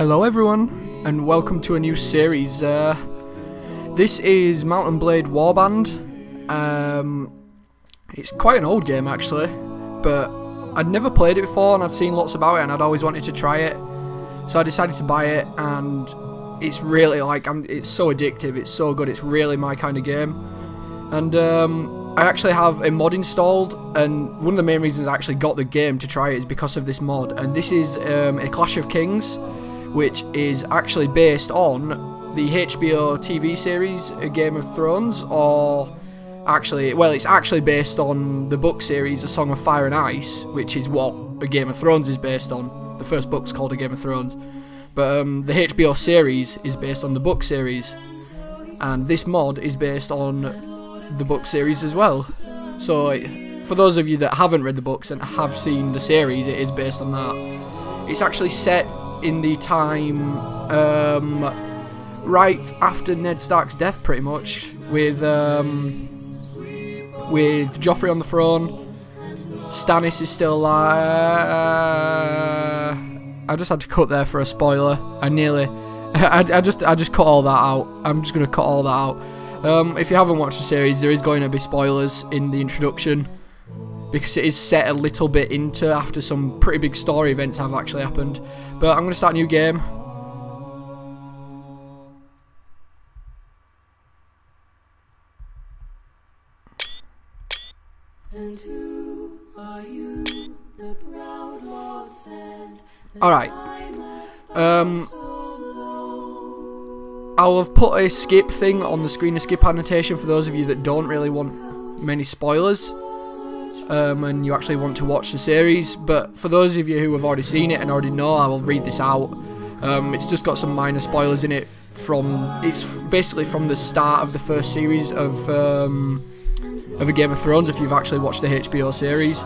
Hello everyone, and welcome to a new series. This is Mount & Blade Warband. It's quite an old game actually, but I'd never played it before and I'd seen lots about it and I'd always wanted to try it. So I decided to buy it, and it's really it's so addictive, it's so good, it's really my kind of game. And I actually have a mod installed, and one of the main reasons I actually got the game to try it is because of this mod. And this is a Clash of Kings, which is actually based on the HBO TV series A Game of Thrones, or actually, well, it's actually based on the book series A Song of Fire and Ice, which is what A Game of Thrones is based on. The first book's called A Game of Thrones, but the HBO series is based on the book series, and this mod is based on the book series as well. So for those of you that haven't read the books and have seen the series, it is based on that. It's actually set in the time right after Ned Stark's death, pretty much, with Joffrey on the throne. Stannis is still alive. I just had to cut there for a spoiler. I just cut all that out. I'm just gonna cut all that out. If you haven't watched the series, there is going to be spoilers in the introduction, because it is set a little bit into after some pretty big story events have actually happened. But I'm going to start a new game. Alright. I'll have put a skip thing on the screen, a skip annotation, for those of you that don't really want many spoilers. And you actually want to watch the series, but for those of you who have already seen it and already know, I will read this out. It's just got some minor spoilers in it it's basically from the start of the first series of A Game of Thrones, if you've actually watched the HBO series.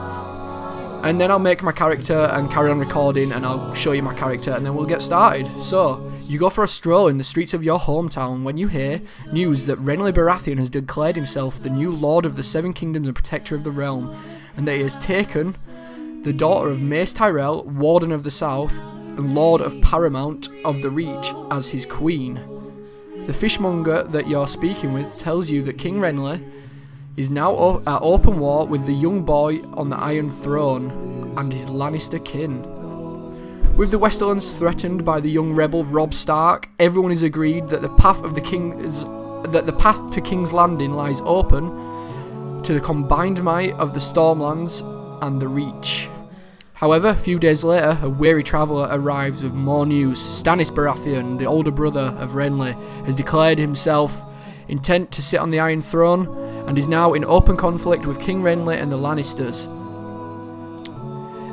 And then I'll make my character and carry on recording, and I'll show you my character, and then we'll get started. So, you go for a stroll in the streets of your hometown when you hear news that Renly Baratheon has declared himself the new Lord of the Seven Kingdoms and Protector of the Realm, and that he has taken the daughter of Mace Tyrell, Warden of the South, and Lord of Paramount of the Reach, as his queen. The fishmonger that you're speaking with tells you that King Renly is now at open war with the young boy on the Iron Throne and his Lannister kin. With the Westerlands threatened by the young rebel Robb Stark, everyone is agreed that the path to King's Landing lies open to the combined might of the Stormlands and the Reach. However, a few days later, a weary traveller arrives with more news. Stannis Baratheon, the older brother of Renly, has declared himself intent to sit on the Iron Throne, and is now in open conflict with King Renly and the Lannisters.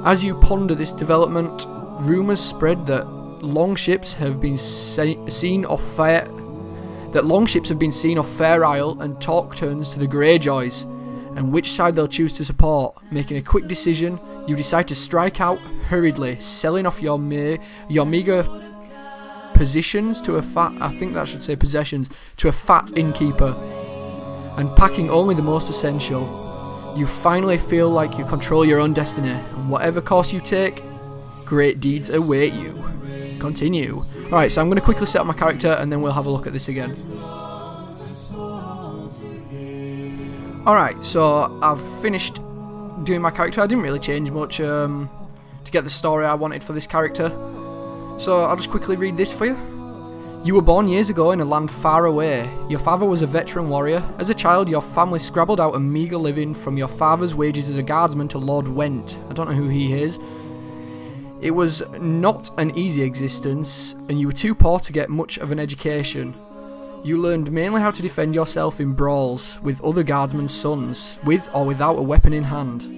As you ponder this development, rumours spread that longships have been seen off Fair Isle, and talk turns to the Greyjoys and which side they'll choose to support. Making a quick decision, you decide to strike out hurriedly, selling off your meagre possessions to a fat innkeeper, and packing only the most essential. You finally feel like you control your own destiny, and whatever course you take, great deeds await you. Continue. Alright, so I'm going to quickly set up my character and then we'll have a look at this again. Alright, so I've finished doing my character. I didn't really change much to get the story I wanted for this character, so I'll just quickly read this for you. You were born years ago in a land far away. Your father was a veteran warrior. As a child, your family scrabbled out a meagre living from your father's wages as a guardsman to Lord Went. I don't know who he is. It was not an easy existence, and you were too poor to get much of an education. You learned mainly how to defend yourself in brawls with other guardsmen's sons, with or without a weapon in hand.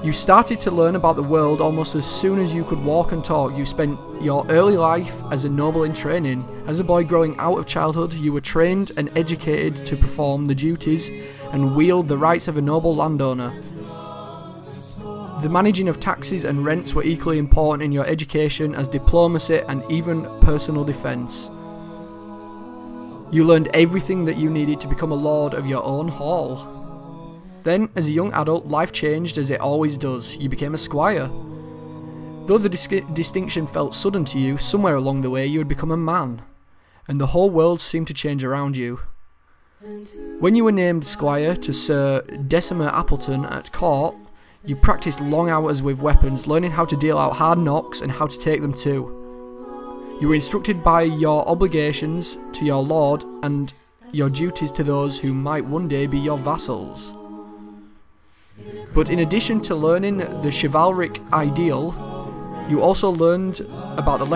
You started to learn about the world almost as soon as you could walk and talk. You spent your early life as a noble in training. As a boy growing out of childhood, you were trained and educated to perform the duties and wield the rights of a noble landowner. The managing of taxes and rents were equally important in your education as diplomacy and even personal defence. You learned everything that you needed to become a lord of your own hall. Then, as a young adult, life changed as it always does. You became a squire. Though the distinction felt sudden to you, somewhere along the way you had become a man, and the whole world seemed to change around you. When you were named squire to Sir Decimer Appleton at court, you practiced long hours with weapons, learning how to deal out hard knocks and how to take them too. You were instructed by your obligations to your lord and your duties to those who might one day be your vassals. But in addition to learning the chivalric ideal, you also learned about the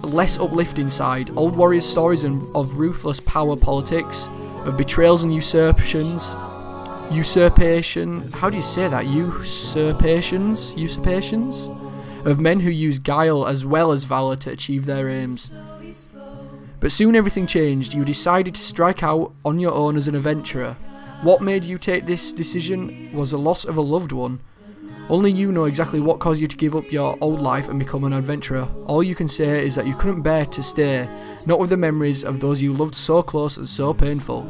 less uplifting side, old warriors' stories of ruthless power politics, of betrayals and usurpations, how do you say that? Usurpations? Of men who use guile as well as valour to achieve their aims. But soon everything changed. You decided to strike out on your own as an adventurer. What made you take this decision was the loss of a loved one. Only you know exactly what caused you to give up your old life and become an adventurer. All you can say is that you couldn't bear to stay, not with the memories of those you loved so close and so painful.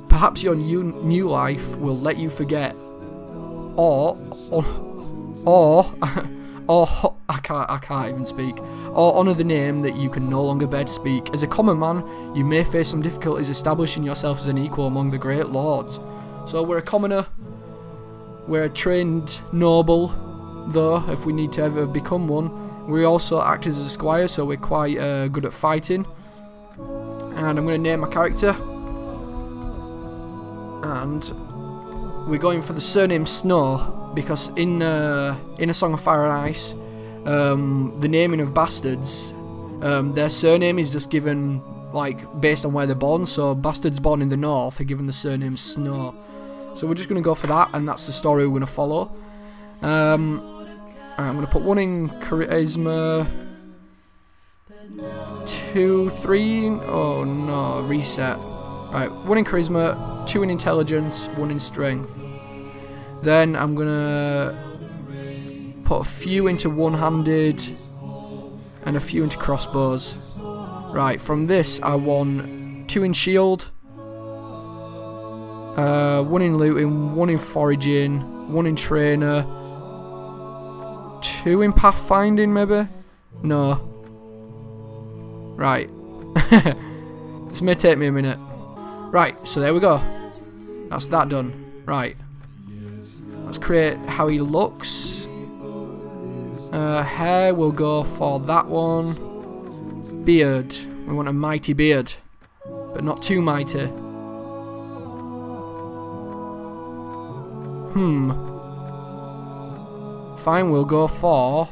Perhaps your new life will let you forget, or I can't even speak, or honour the name that you can no longer bear to speak. As a common man, you may face some difficulties establishing yourself as an equal among the great lords. So we're a commoner, we're a trained noble, though, if we need to ever become one. We also act as a squire, so we're quite good at fighting. And I'm going to name my character. And we're going for the surname Snow, because in A Song of Fire and Ice, the naming of bastards, their surname is just given like based on where they're born. So bastards born in the north are given the surname Snow. So we're just going to go for that, and that's the story we're going to follow. I'm going to put 1 in charisma, 2, 3. Oh no, reset. Right, 1 in charisma, 2 in intelligence, 1 in strength. Then I'm gonna put a few into one-handed and a few into crossbows. Right, from this I want 2 in shield, 1 in looting, 1 in foraging, 1 in trainer, 2 in pathfinding maybe? No. Right. This may take me a minute. Right, so there we go. That's that done. Right. Let's create how he looks. Hair, we'll go for that one. Beard. We want a mighty beard, but not too mighty. Fine, we'll go for...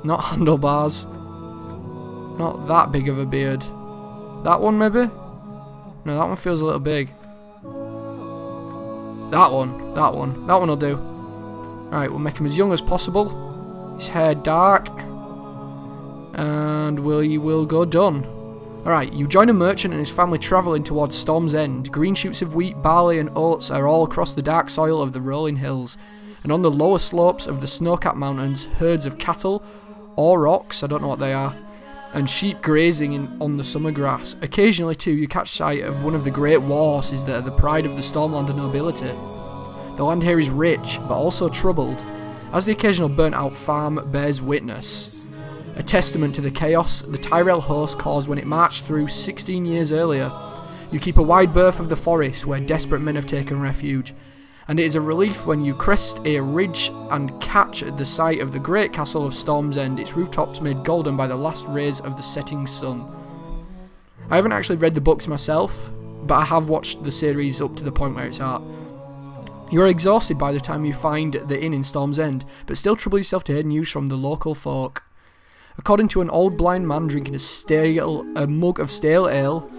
not handlebars. Not that big of a beard. That one maybe? No, that one feels a little big. That one will do. Alright, we'll make him as young as possible. His hair dark. And we will go done. Alright, you join a merchant and his family travelling towards Storm's End. Green shoots of wheat, barley and oats are all across the dark soil of the rolling hills. And on the lower slopes of the snow-capped mountains, herds of cattle, or ox, I don't know what they are, and sheep grazing on the summer grass. Occasionally too you catch sight of one of the great war horses that are the pride of the Stormlander nobility. The land here is rich, but also troubled, as the occasional burnt-out farm bears witness. A testament to the chaos the Tyrell host caused when it marched through 16 years earlier. You keep a wide berth of the forest where desperate men have taken refuge, and it is a relief when you crest a ridge and catch the sight of the great castle of Storm's End, its rooftops made golden by the last rays of the setting sun. I haven't actually read the books myself, but I have watched the series up to the point where it's at. You are exhausted by the time you find the inn in Storm's End, but still trouble yourself to hear news from the local folk. According to an old blind man drinking a mug of stale ale,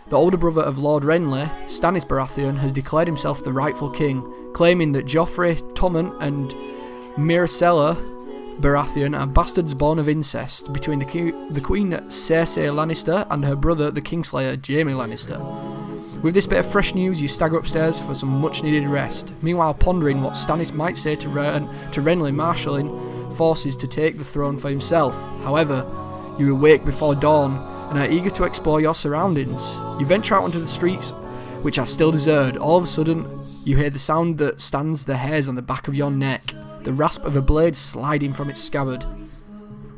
the older brother of Lord Renly, Stannis Baratheon, has declared himself the rightful king, claiming that Joffrey, Tommen and Myrcella Baratheon are bastards born of incest between the Queen Cersei Lannister and her brother, the Kingslayer, Jaime Lannister. With this bit of fresh news, you stagger upstairs for some much-needed rest, meanwhile pondering what Stannis might say to Renly marshalling forces to take the throne for himself. However, you awake before dawn and are eager to explore your surroundings. You venture out onto the streets, which are still deserted. All of a sudden, you hear the sound that stands the hairs on the back of your neck. the rasp of a blade sliding from its scabbard.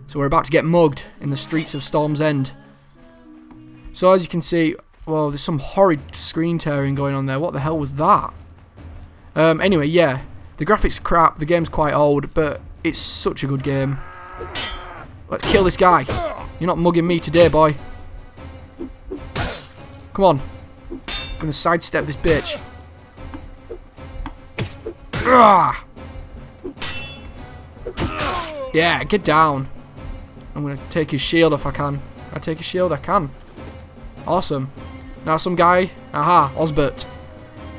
So we're about to get mugged in the streets of Storm's End. So as you can see, well, there's some horrid screen tearing going on there. What the hell was that? Anyway, yeah, the graphics are crap, the game's quite old, but it's such a good game. Let's kill this guy. You're not mugging me today, boy. Come on. I'm gonna sidestep this bitch. Ah! Yeah, get down. I'm gonna take his shield if I can. I take his shield? I can. Awesome. Now some guy. Aha, Osbert.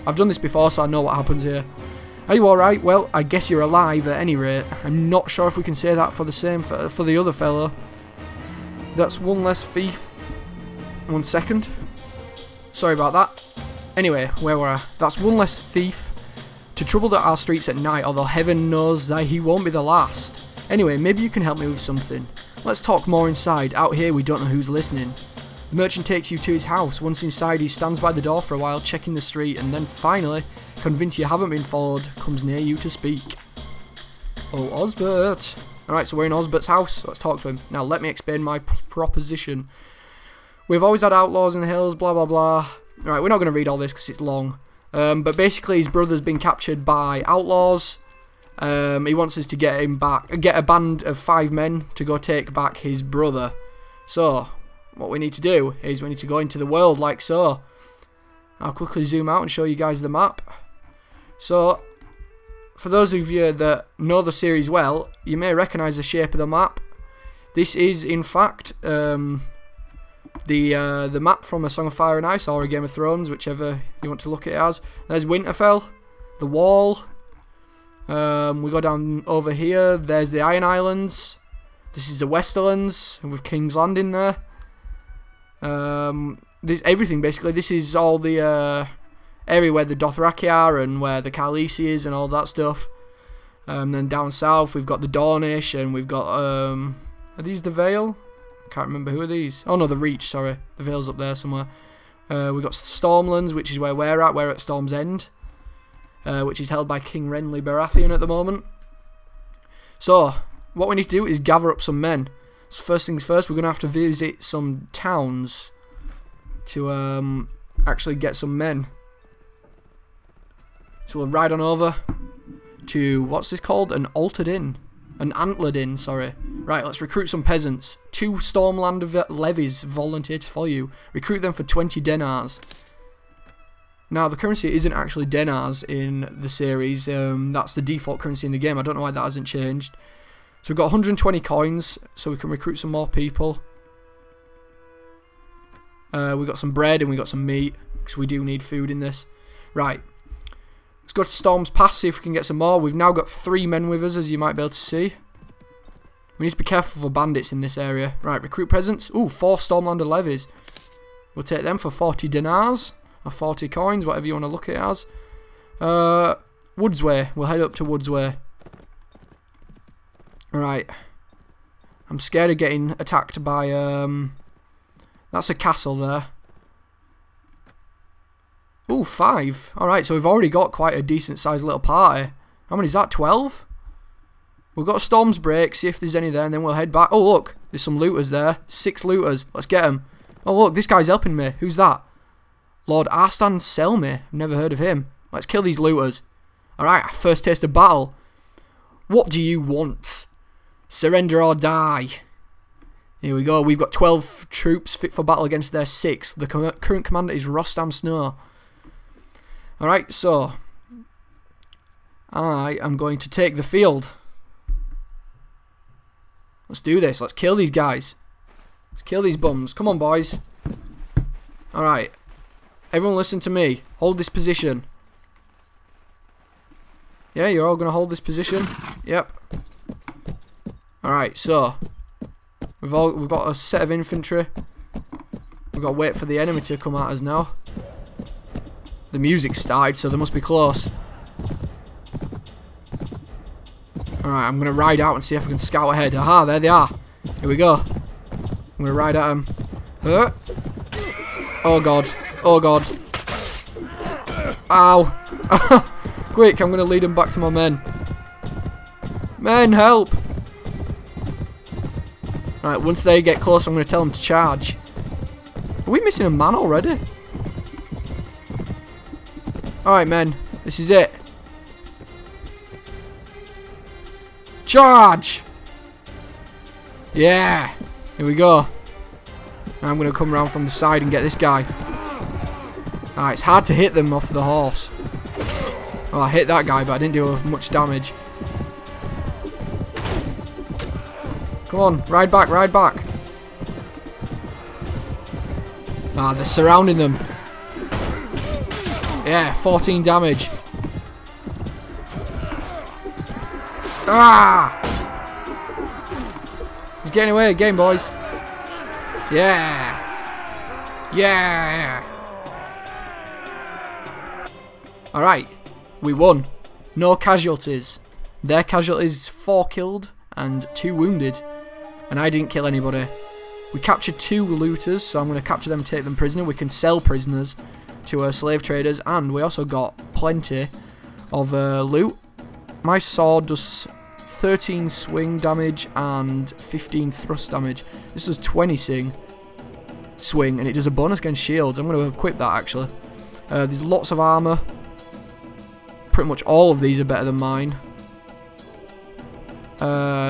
I've done this before, so I know what happens here. Are you alright? Well, I guess you're alive at any rate. I'm not sure if we can say that for the same for the other fellow. That's one less thief. 1 second. Sorry about that. Anyway, where were I? That's one less thief to trouble our streets at night, although heaven knows that he won't be the last. Anyway, maybe you can help me with something. Let's talk more inside. Out here we don't know who's listening. The merchant takes you to his house. Once inside, he stands by the door for a while, checking the street, and then finally, convinced you haven't been followed, comes near you to speak. Oh, Osbert. Alright, so we're in Osbert's house. Let's talk to him. Now, let me explain my proposition. We've always had outlaws in the hills, blah, blah, blah. Alright, we're not going to read all this because it's long. But basically, his brother's been captured by outlaws. He wants us to get him back, get a band of 5 men to go take back his brother. So, what we need to do is we need to go into the world like so. I'll quickly zoom out and show you guys the map. So, for those of you that know the series well, you may recognise the shape of the map. This is, in fact, the map from A Song of Fire and Ice or A Game of Thrones, whichever you want to look at it as. There's Winterfell, the Wall. We go down over here. There's the Iron Islands. This is the Westerlands with King's Landing there. This everything basically. This is all the area where the Dothraki are and where the Khaleesi is and all that stuff. Then down south we've got the Dornish and we've got are these the Vale? Can't remember, who are these? Oh no, the Reach. Sorry, the Vale's up there somewhere. We've got Stormlands, which is where we're at. We're at Storm's End, which is held by King Renly Baratheon at the moment. So what we need to do is gather up some men. So first things first, we're going to have to visit some towns to actually get some men. So we'll ride on over to, what's this called? An altered inn. An antlered inn, sorry. Right, let's recruit some peasants. 2 Stormland levies volunteer to follow you. Recruit them for 20 denars. Now, the currency isn't actually denars in the series. That's the default currency in the game. I don't know why that hasn't changed. So we've got 120 coins, so we can recruit some more people. We've got some bread and we've got some meat, because we do need food in this. Right. Let's go to Storm's Pass, see if we can get some more. We've now got 3 men with us, as you might be able to see. We need to be careful for bandits in this area. Right, recruit presents. Ooh, 4 Stormlander levies. We'll take them for 40 dinars. Or 40 coins, whatever you want to look at it as. Woodsway. We'll head up to Woodsway. Right. I'm scared of getting attacked by, that's a castle there. Ooh, 5. Alright, so we've already got quite a decent sized little party. How many is that? 12? We've got a Storm's Break, see if there's any there, and then we'll head back. Oh, look, there's some looters there. 6 looters. Let's get them. Oh, look, this guy's helping me. Who's that? Lord Arstan Selmy. I've never heard of him. Let's kill these looters. Alright, first taste of battle. What do you want? Surrender or die. Here we go. We've got 12 troops fit for battle against their 6. The current commander is Rostam Snow. Alright, so I am going to take the field. Let's do this. Let's kill these guys. Let's kill these bums. Come on, boys. Alright. Everyone listen to me. Hold this position. Yeah, you're all going to hold this position? Yep. Alright, so we've got a set of infantry. We've got to wait for the enemy to come at us now. The music's started, so they must be close. Alright, I'm going to ride out and see if I can scout ahead. Aha, there they are. Here we go. I'm going to ride at them. Oh god. Oh god. Ow. Quick, I'm going to lead them back to my men. Men, help! Right, once they get close, I'm going to tell them to charge. Are we missing a man already? Alright, men. This is it. Charge! Yeah! Here we go. I'm going to come around from the side and get this guy. Alright, it's hard to hit them off the horse. Oh, I hit that guy, but I didn't do much damage. Come on, ride back, ride back. Ah, they're surrounding them. Yeah, 14 damage. Ah! He's getting away again, boys. Yeah! Yeah! Alright, we won. No casualties. Their casualties, 4 killed and 2 wounded. And I didn't kill anybody. We captured 2 looters, so I'm going to capture them and take them prisoner. We can sell prisoners to slave traders, and we also got plenty of loot. My sword does 13 swing damage and 15 thrust damage. This does 20 swing, and it does a bonus against shields. I'm going to equip that, actually. There's lots of armor. Pretty much all of these are better than mine.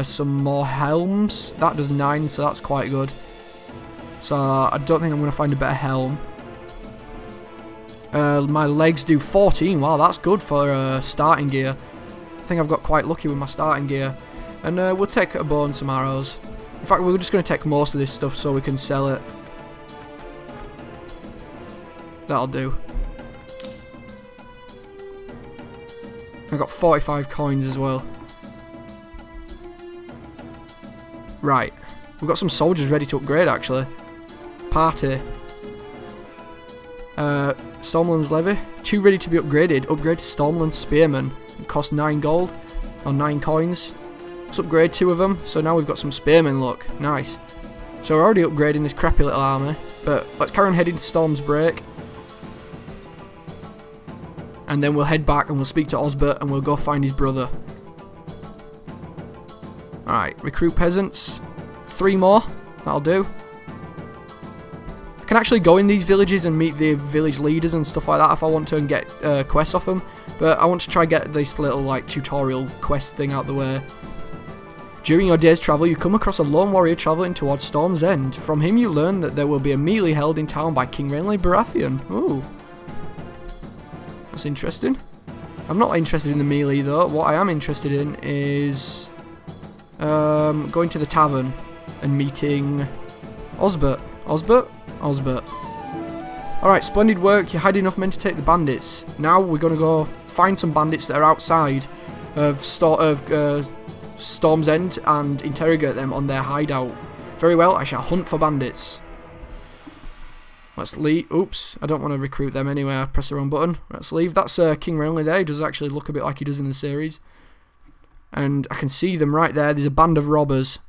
Some more helms. That does 9, so that's quite good. So I don't think I'm going to find a better helm. My legs do 14. Wow, that's good for starting gear. I think I've got quite lucky with my starting gear. And we'll take a bow and some arrows. In fact, we're just going to take most of this stuff so we can sell it. That'll do. I got 45 coins as well. Right. We've got some soldiers ready to upgrade, actually. Party. Stormland's Levy. 2 ready to be upgraded. Upgrade to Stormland Spearman. It costs 9 gold. Or 9 coins. Let's upgrade 2 of them. So now we've got some Spearmen, look. Nice. So we're already upgrading this crappy little army. But let's carry on heading to Storm's Break. And then we'll head back and we'll speak to Osbert and we'll go find his brother. Alright, recruit peasants. 3 more. That'll do. I can actually go in these villages and meet the village leaders and stuff like that if I want to and get quests off them. But I want to try get this little like tutorial quest thing out the way. During your day's travel, you come across a lone warrior travelling towards Storm's End. From him you learn that there will be a melee held in town by King Renly Baratheon. Ooh. That's interesting. I'm not interested in the melee though. What I am interested in is going to the tavern and meeting Osbert. Osbert? Osbert. Alright, splendid work. You had enough men to take the bandits. Now we're going to go find some bandits that are outside of Storm's End and interrogate them on their hideout. Very well, I shall hunt for bandits. Let's leave. Oops, I don't want to recruit them anyway. I pressed the wrong button. Let's leave. That's King Renly there. He does actually look a bit like he does in the series. And I can see them right there. There's a band of robbers.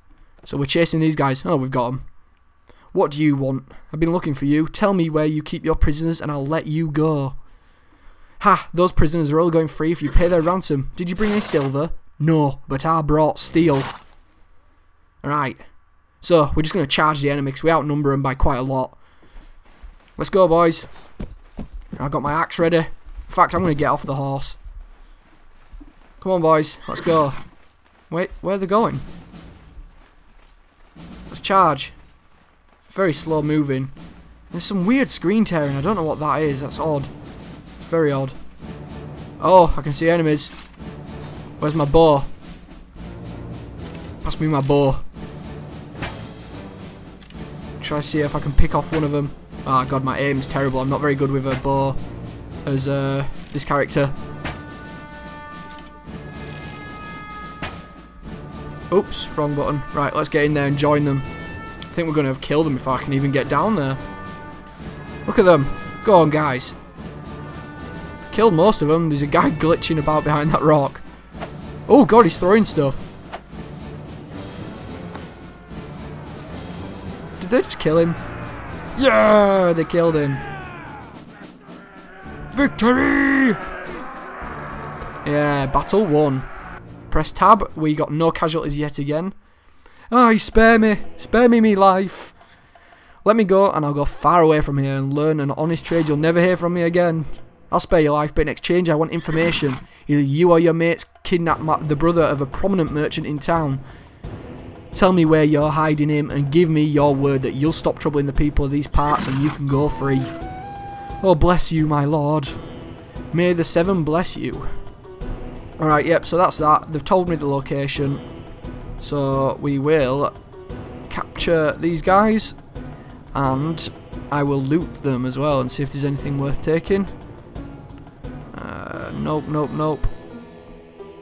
So we're chasing these guys. Oh, we've got them. What do you want? I've been looking for you. Tell me where you keep your prisoners and I'll let you go. Ha! Those prisoners are all going free if you pay their ransom. Did you bring any silver? No, but I brought steel. Alright. So, we're just going to charge the enemy because we outnumber them by quite a lot. Let's go, boys. I've got my axe ready. In fact, I'm going to get off the horse. Come on, boys. Let's go. Wait, where are they going? Let's charge. Very slow moving. There's some weird screen tearing. I don't know what that is. That's odd. It's very odd. Oh, I can see enemies. Where's my bow? Pass me my bow. Try to see if I can pick off one of them. Oh god, my aim's terrible. I'm not very good with a bow as this character. Oops, wrong button. Right, let's get in there and join them. I think we're going to have killed them before I can even get down there. Look at them. Go on, guys. Killed most of them. There's a guy glitching about behind that rock. Oh god, he's throwing stuff. Did they just kill him? Yeah, they killed him. Victory! Yeah, battle won. Press tab. We got no casualties yet again. Aye, spare me me life. Let me go and I'll go far away from here and learn an honest trade. You'll never hear from me again. I'll spare your life, but in exchange I want information. Either you or your mates kidnapped the brother of a prominent merchant in town. Tell me where you're hiding him and give me your word that you'll stop troubling the people of these parts and you can go free. Oh, bless you, my lord. May the seven bless you. Alright, yep, so that's that. They've told me the location. So we will capture these guys and I will loot them as well and see if there's anything worth taking. Nope, nope, nope.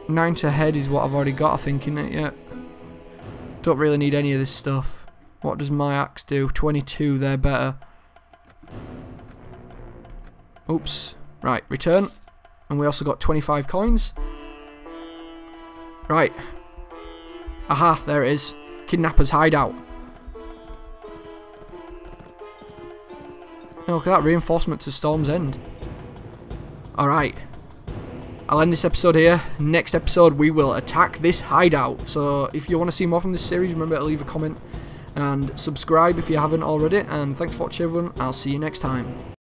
9 to head is what I've already got, I think, in it yet. Don't really need any of this stuff. What does my axe do? 22, they're better. Oops. Right, return. And we also got 25 coins. Right. Aha, there it is. Kidnapper's hideout. Oh, look at that reinforcement to Storm's End. Alright. I'll end this episode here. Next episode we will attack this hideout. So if you want to see more from this series, remember to leave a comment and subscribe if you haven't already. And thanks for watching everyone. I'll see you next time.